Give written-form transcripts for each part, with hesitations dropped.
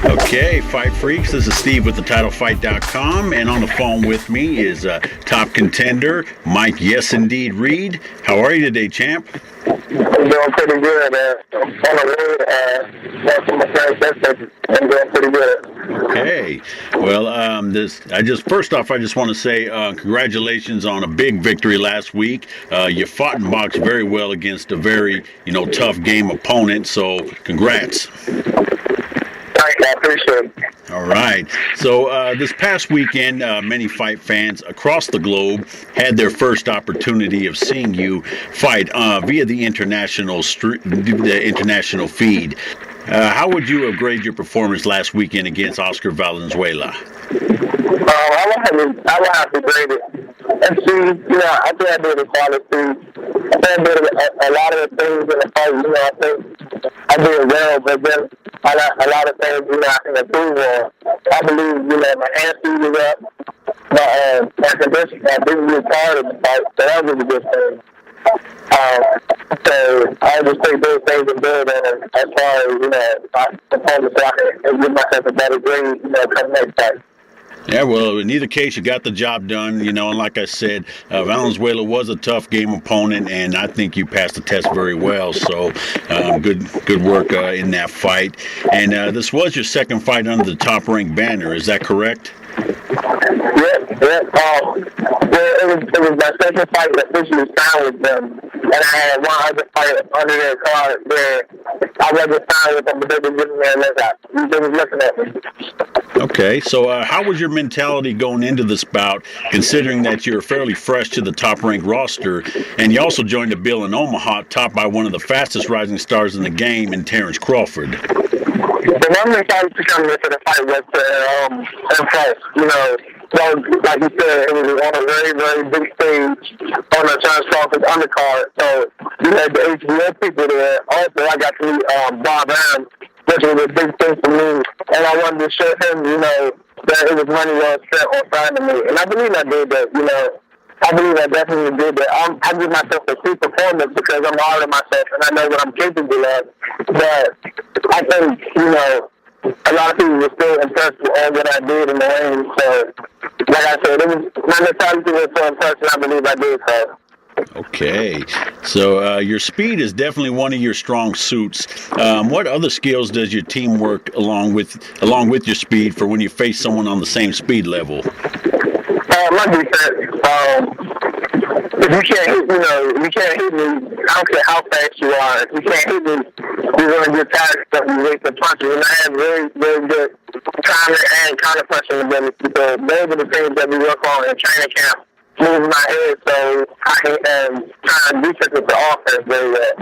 Okay, Fight Freaks, this is Steve with TheTitleFight.com, and on the phone with me is top contender Mike Yes Indeed Reed. How are you today, champ? I'm doing pretty good. On the road, that's my first session. I'm doing pretty good. Okay, well, first off, I just want to say congratulations on a big victory last week. You fought and boxed very well against a very, tough game opponent, so congrats. Thank you, I appreciate it. All right. So this past weekend, many fight fans across the globe had their first opportunity of seeing you fight via the international feed. How would you have graded your performance last weekend against Oscar Valenzuela? I would have to grade it. And see, I think I did a solid feed. I think I did a lot of the things in the fight, I think I did well, but then a lot of things, I can improve on. I believe, my hand speed was up, my condition, I didn't get tired of the fight, so that was a good thing. So I just take those things and build on them as far as, my performance, so I can give myself a better grade, come next time. Yeah, well, in either case, you got the job done, and like I said, Valenzuela was a tough game opponent, and I think you passed the test very well, so good work in that fight. And this was your second fight under the top-ranked banner, is that correct? Yeah. It was my second fight that officially signed with them, and I had one other fight under their card where I wasn't signed with them, but they were giving me a lookout. They was looking at me. Okay, so how was your mentality going into this bout, considering that you're fairly fresh to the top-ranked roster, and you also joined a bill in Omaha, topped by one of the fastest rising stars in the game, in Terrence Crawford? The one mentality coming into the fight was to impress, So, like you said, it was on a very, very big stage on the Terrence Crawford undercard. So, you had the HBO people there. Also, I got to meet Bob Arum, which was a big thing for me. And I wanted to show him, that it was money well spent on signing me. And I believe I did that, I believe I definitely did that. I give myself a true performance because I'm hard on myself and I know what I'm capable of. But I think, a lot of people were still impressed with all that I did in the ring. So, like I said, it was my mentality was so impressed, and I believe I did so. Okay, so your speed is definitely one of your strong suits. What other skills does your team work along with your speed for when you face someone on the same speed level? My defense. If you can't hit, if you can't hit me, I don't care how fast you are. If you can't hit me, you're going to get tired of you wait for punches. And I have very, very good timing and counter-punching ability. So those are the things that we work on in training camp. Moving my head so I can try and defense with the offense very well.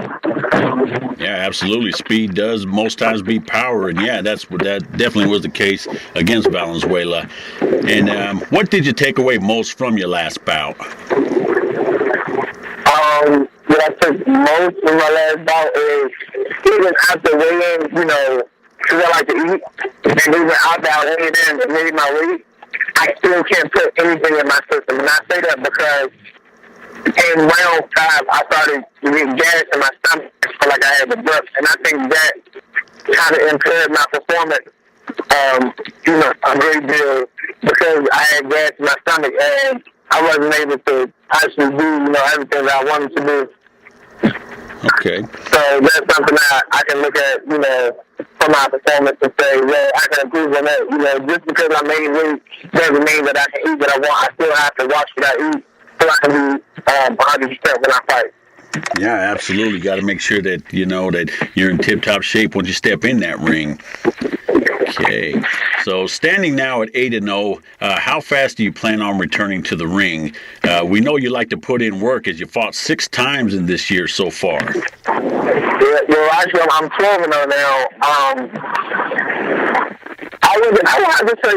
Yeah, absolutely. Speed does most times beat power, and yeah, that definitely was the case against Valenzuela. And what did you take away most from your last bout? What I took most from my last bout is even after weighing, because I like to eat, and even after weighing in and made my weight, I still can't put anything in my system. And I say that because in round 5, I started getting gas in my stomach. I felt like I had the breath. And I think that kind of impaired my performance, a great deal because I had gas in my stomach and I wasn't able to actually do, everything that I wanted to do. Okay. So that's something that I can look at, from my performance and say, well, I can improve on that. Just because I made weight doesn't mean that I can eat what I want. I still have to watch what I eat so I can be 100% when I fight. Yeah, absolutely. Got to make sure that that you're in tip-top shape once you step in that ring. Okay. So standing now at 8-0, how fast do you plan on returning to the ring? We know you like to put in work as you fought 6 times in this year so far. Yeah, well, actually, I'm 12-0 now. I would have to say,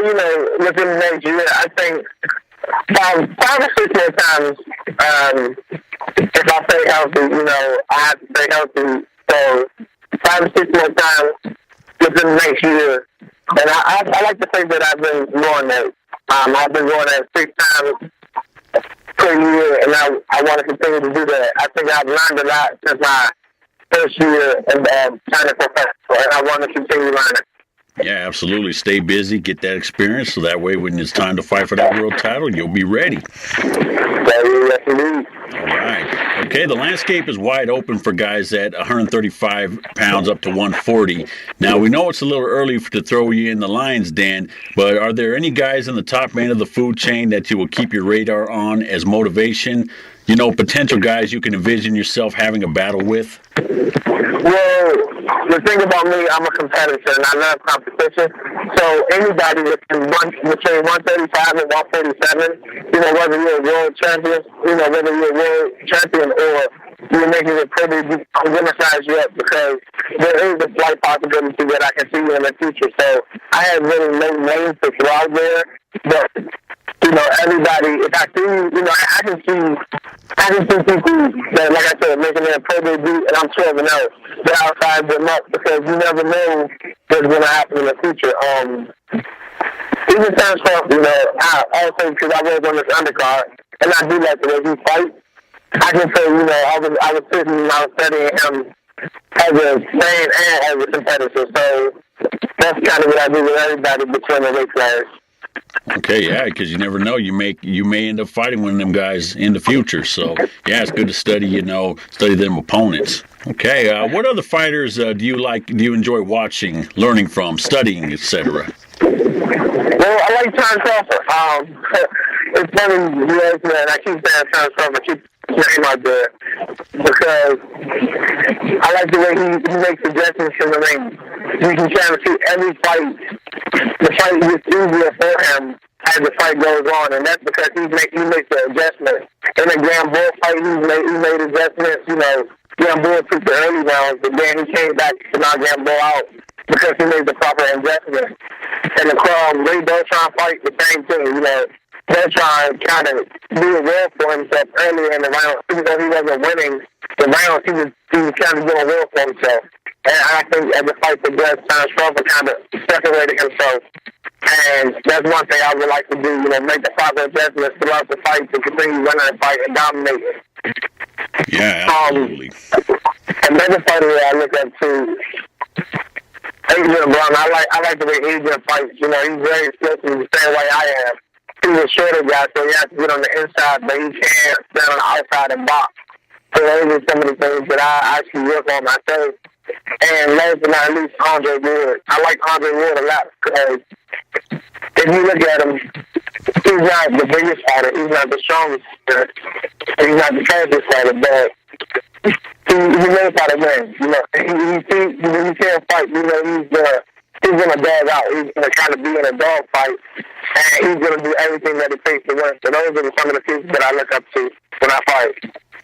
within the next year, I think 5 or 6 more times. If I stay healthy, I have to stay healthy. So 5 or 6 more times within the next year. And I like to think that I've been doing that. I've been doing that 6 times per year, and I want to continue to do that. I think I've learned a lot since my first year and turning professional, and I want to continue learning. Yeah, absolutely. Stay busy, get that experience, so that way when it's time to fight for that world title, you'll be ready. Yes, indeed. All right. Okay, the landscape is wide open for guys at 135 pounds up to 140. Now, we know it's a little early to throw you in the lion's den, but are there any guys in the top end of the food chain that you will keep your radar on as motivation? You know, potential guys you can envision yourself having a battle with? Well, the thing about me, I'm a competitor and I love competition. So anybody between 135 and 147, you know, whether you're a world champion, you know, whether you're a world champion or you're making it pretty, I'm going to size you up because there is a slight possibility that I can see you in the future. So I have really no names to throw out there, but you know, everybody, if I see, you know, I can see people that, like I said, making their pro debut, and I'm 12 and 0, that I'll size them up because you never know what's going to happen in the future. Even Terrence Crawford, you know, I also, because I was on this undercard, and I do like the way he fights, I can say, you know, I was sitting and I was studying him as a fan and as a competitor, so that's kind of what I do with everybody between the weight class. Okay, yeah, because you never know. You may end up fighting one of them guys in the future. So, yeah, it's good to study them opponents. Okay, what other fighters do you enjoy watching, learning from, studying, etc.? Well, I like Terrence Crawford. It's funny, you asked me, and I keep saying Terrence Crawford, keep his name out there, because I like the way he makes adjustments in the ring. You can kind of see every fight, the fight gets easier for him as the fight goes on, and that's because he makes the adjustments. In the Gamboa fight, he made adjustments. You know, Gamboa took the early rounds, but then he came back to knock Gamboa out because he made the proper adjustments. And the Beltran fight, the same thing. You know, Beltran kind of did well for himself earlier in the round, even though he wasn't winning the rounds. He was kind of doing well for himself. And I think as the fight progressed, Terrence Crawford kind of separated himself. And that's one thing I would like to do, you know, make the proper adjustments throughout the fight to continue running the fight and dominate. Yeah, absolutely. Another fighter that I look up to, Adrian Brown. I like the way Adrian fights. You know, he's very explosive the same way I am. He's a shorter guy, so he has to get on the inside, but he can't stand on the outside and box. So those are some of the things that I actually work on myself. And last but not least, Andre Wood. I like Andre Wood a lot because if you look at him, he's not the biggest fighter. He's not the strongest fighter. He's not the fastest fighter, but he knows how to win. You know, he can't fight. You know, he's going to dog out. He's going to kind of be in a dog fight, and he's going to do everything that it takes to win. So those are some of the people that I look up to when I fight.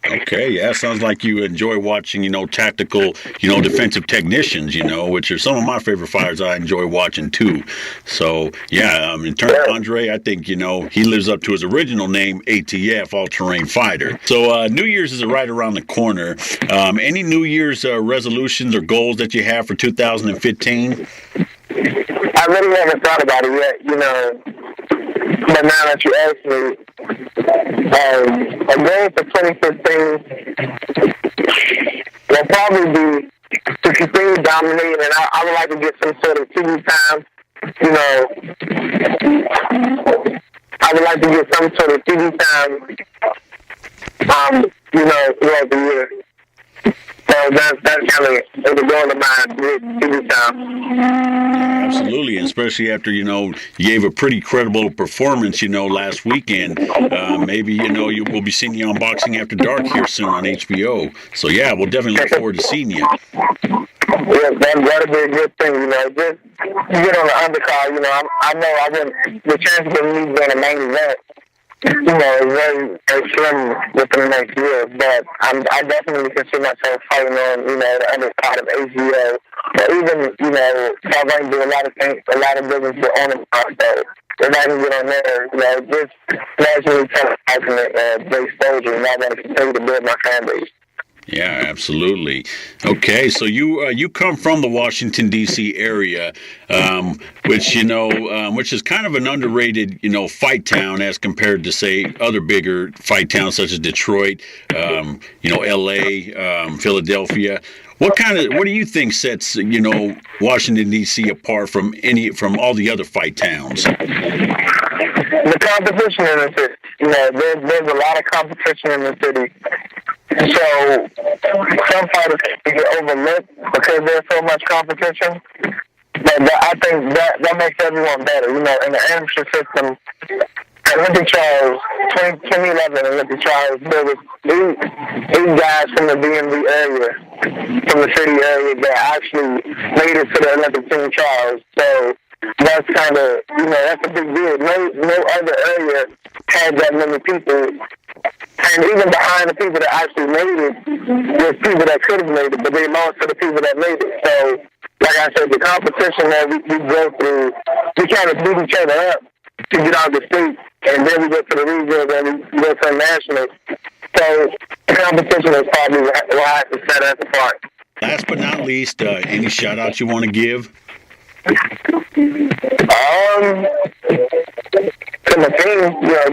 Okay, yeah, sounds like you enjoy watching, you know, tactical, you know, defensive technicians, you know, which are some of my favorite fighters I enjoy watching too. So, yeah, in terms of Andre, I think, you know, he lives up to his original name, ATF, All-Terrain Fighter. So, New Year's is right around the corner. Any New Year's resolutions or goals that you have for 2015? I really haven't thought about it yet, you know. But now that you asked me, a goal for 2015 will probably be to continue dominating, and I would like to get some sort of TV time. You know, I would like to get some sort of TV time, you know, throughout the year. So that's kind of the goal of mine, TV time. Absolutely, and especially after, you know, you gave a pretty credible performance, you know, last weekend. Maybe, you know, we'll be seeing you on Boxing After Dark here soon on HBO. So, yeah, we'll definitely look forward to seeing you. Yeah, that'll be a good thing, you know. Just get on the undercard, you know. I know I wouldn't, the chance of me being a main event, you know, is very slim within the next year. But I definitely can see myself fighting on, you know, the undercard of HBO. But even, you know, I'm going to do a lot of things, a lot of business with on the card, so if I can get on there, you know, just naturally televising it, the exposure, and I want to continue to build my fan base. Yeah, absolutely. Okay, so you come from the Washington D.C. area, which which is kind of an underrated, you know, fight town as compared to, say, other bigger fight towns such as Detroit, you know, L.A., Philadelphia. What do you think sets, Washington D.C. apart from all the other fight towns? The competition in the city. There's a lot of competition in the city. So some fighters can get overlooked because there's so much competition. But I think that makes everyone better. In the amateur system, Olympic trials, 2011 Olympic trials, there was eight guys from the DMV area, from the city area, that actually made it to the Olympic team trials. So that's kind of, that's a big deal. No other area had that many people. And even behind the people that actually made it, there's people that could have made it, but they lost to the people that made it. So, like I said, the competition that we go through, we kind of beat each other up to get out of the state, and then we go to the regionals and we go to the nationals. So the competition is probably what I have to set us apart. Last but not least, any shout-outs you want to give? To my team,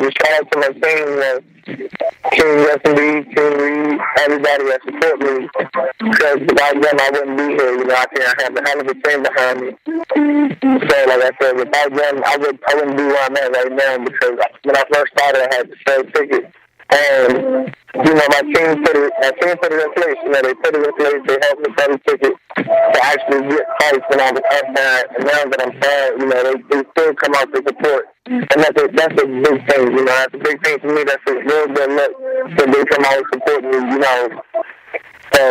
just shout out to my team, Team S&D, Team Reed, everybody that support me, because without them I wouldn't be here. I think I have a hell of a team behind me. So, like I said, without them I wouldn't be where I'm at right now, because when I first started I had to sell tickets. And, my team put it in place. They put it in place. They helped me sell the ticket to actually get fights when I was up there. And now that I'm sad, they still come out to support. And that's a big thing, That's a big thing for me. That's a real good look that they come out and support me, So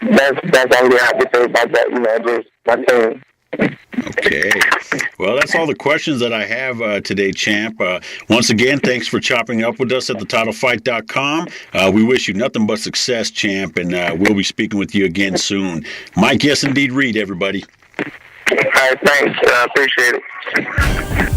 that's all I have to say about that, just my team. Okay. Well, that's all the questions that I have today, Champ. Once again, thanks for chopping up with us at TheTitleFight.com. We wish you nothing but success, Champ, and we'll be speaking with you again soon. Mike, yes, indeed, Reed, everybody. All right, thanks. Appreciate it.